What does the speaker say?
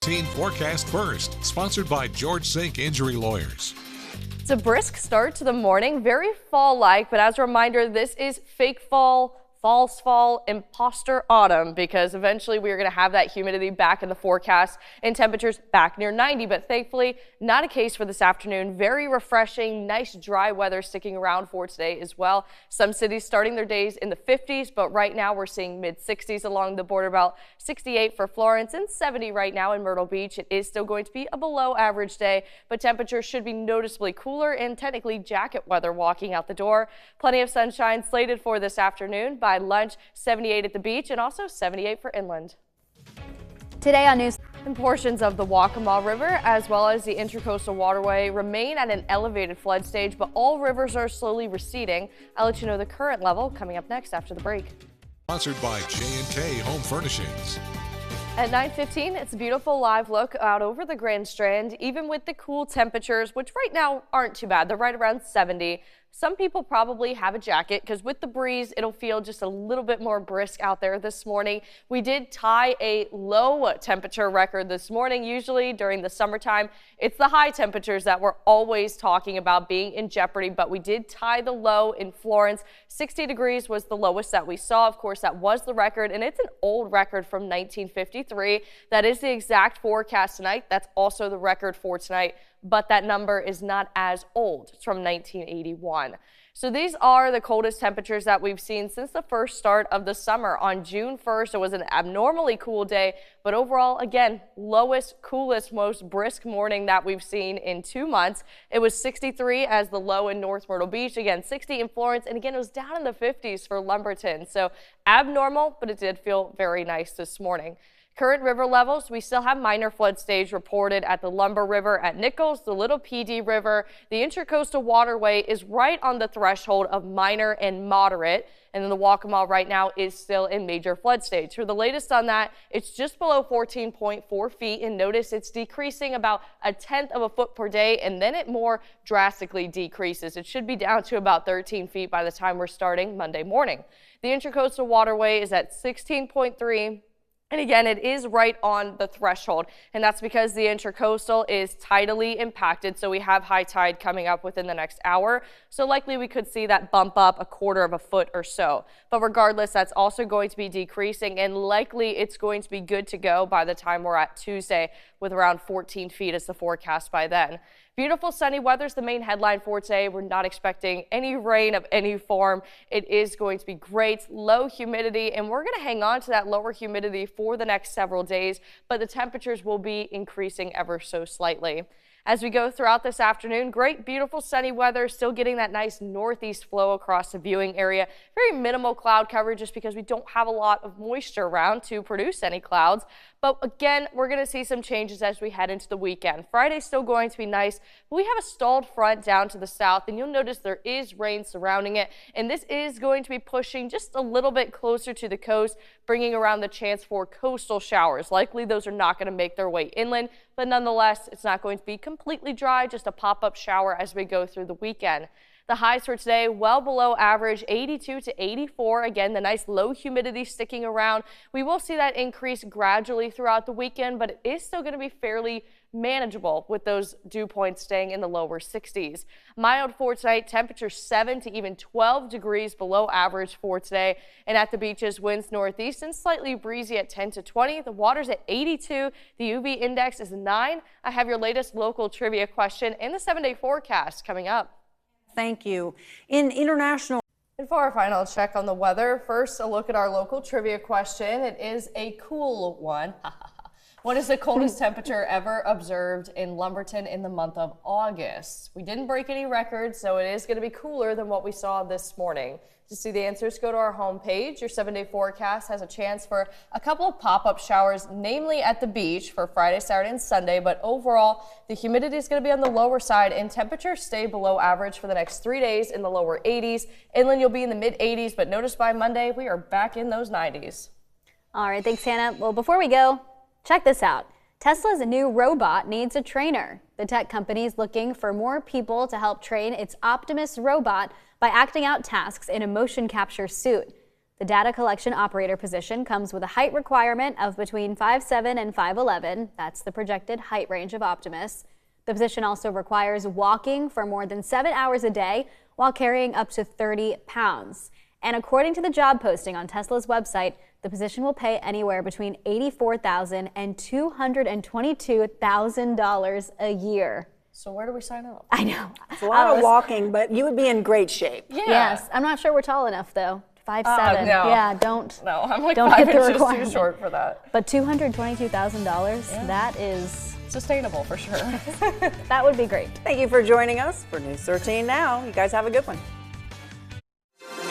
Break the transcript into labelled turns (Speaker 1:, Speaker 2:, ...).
Speaker 1: Team Forecast First, sponsored by George Sink Injury Lawyers.
Speaker 2: It's a brisk start to the morning, very fall-like, but as a reminder, this is fake fall, false fall, imposter autumn, because eventually we are going to have that humidity back in the forecast and temperatures back near 90, but thankfully not a case for this afternoon. Very refreshing, nice dry weather sticking around for today as well. Some cities starting their days in the 50s, but right now we're seeing mid-60s along the border belt, 68 for Florence and 70 right now in Myrtle Beach. It is still going to be a below average day, but temperatures should be noticeably cooler and technically jacket weather walking out the door. Plenty of sunshine slated for this afternoon. By lunch, 78 at the beach and also 78 for inland.
Speaker 3: Today on News.
Speaker 2: And portions of the Waccamaw River as well as the Intracoastal Waterway remain at an elevated flood stage, but all rivers are slowly receding. I'll let you know the current level coming up next after the break.
Speaker 1: Sponsored by J&K Home Furnishings.
Speaker 2: At 9:15, it's a beautiful live look out over the Grand Strand, even with the cool temperatures, which right now aren't too bad. They're right around 70. Some people probably have a jacket because with the breeze, it'll feel just a little bit more brisk out there this morning. We did tie a low temperature record this morning. Usually during the summertime, it's the high temperatures that we're always talking about being in jeopardy, but we did tie the low in Florence. 60 degrees was the lowest that we saw. Of course, that was the record, and it's an old record from 1953. That is the exact forecast tonight. That's also the record for tonight, but that number is not as old. It's from 1981. So these are the coldest temperatures that we've seen since the first start of the summer. On June 1st, it was an abnormally cool day, but overall, again, lowest, coolest, most brisk morning that we've seen in 2 months. It was 63 as the low in North Myrtle Beach, again, 60 in Florence, and again, it was down in the 50s for Lumberton. So abnormal, but it did feel very nice this morning. Current river levels, we still have minor flood stage reported at the Lumber River at Nichols, the Little PD River. The Intracoastal Waterway is right on the threshold of minor and moderate. And then the Waccamaw right now is still in major flood stage. For the latest on that, it's just below 14.4 feet. And notice it's decreasing about 1/10 of a foot per day, and then it more drastically decreases. It should be down to about 13 feet by the time we're starting Monday morning. The Intracoastal Waterway is at 16.3. And again, it is right on the threshold, and that's because the Intracoastal is tidally impacted, so we have high tide coming up within the next hour, so likely we could see that bump up 1/4 of a foot or so. But regardless, that's also going to be decreasing, and likely it's going to be good to go by the time we're at Tuesday with around 14 feet as the forecast by then. Beautiful sunny weather is the main headline for today. We're not expecting any rain of any form. It is going to be great, low humidity, and we're going to hang on to that lower humidity for the next several days, but the temperatures will be increasing ever so slightly. As we go throughout this afternoon, great, beautiful sunny weather, still getting that nice northeast flow across the viewing area. Very minimal cloud coverage just because we don't have a lot of moisture around to produce any clouds. But again, we're going to see some changes as we head into the weekend. Friday's still going to be nice, but we have a stalled front down to the south, and you'll notice there is rain surrounding it. And this is going to be pushing just a little bit closer to the coast, bringing around the chance for coastal showers. Likely those are not going to make their way inland, but nonetheless, it's not going to be completely dry, just a pop-up shower as we go through the weekend. The highs for today, well below average, 82 to 84. Again, the nice low humidity sticking around. We will see that increase gradually throughout the weekend, but it is still going to be fairly manageable with those dew points staying in the lower 60s. Mild for tonight, temperatures 7 to even 12 degrees below average for today. And at the beaches, winds northeast and slightly breezy at 10 to 20. The water's at 82. The UV index is 9. I have your latest local trivia question and the 7-day forecast coming up.
Speaker 3: Thank you. In international.
Speaker 2: And for our final check on the weather, first a look at our local trivia question. It is a cool one. What is the coldest temperature ever observed in Lumberton in the month of August? We didn't break any records, so it is going to be cooler than what we saw this morning. To see the answers, go to our homepage. Your 7-day forecast has a chance for a couple of pop-up showers, namely at the beach for Friday, Saturday, and Sunday. But overall, the humidity is going to be on the lower side, and temperatures stay below average for the next 3 days in the lower 80s. Inland, you'll be in the mid-80s, but notice by Monday, we are back in those 90s.
Speaker 3: All right, thanks, Hannah. Well, before we go, check this out. Tesla's new robot needs a trainer. The tech company is looking for more people to help train its Optimus robot by acting out tasks in a motion capture suit. The data collection operator position comes with a height requirement of between 5'7" and 5'11". That's the projected height range of optimists. The position also requires walking for more than 7 hours a day while carrying up to 30 pounds. And according to the job posting on Tesla's website, the position will pay anywhere between $84,000 and $222,000 a year.
Speaker 2: So where do we sign up?
Speaker 3: I know.
Speaker 4: It's a lot of walking, but you would be in great shape.
Speaker 2: Yeah.
Speaker 3: Yes, I'm not sure we're tall enough though. 5'7".
Speaker 2: No.
Speaker 3: Yeah, don't.
Speaker 2: No, I'm like
Speaker 3: don't
Speaker 2: 5
Speaker 3: hit the
Speaker 2: inches too
Speaker 3: requirement.
Speaker 2: short for that.
Speaker 3: But $222,000, that is,
Speaker 2: Sustainable for sure.
Speaker 3: that would be great.
Speaker 4: Thank you for joining us for News 13 Now. You guys have a good one.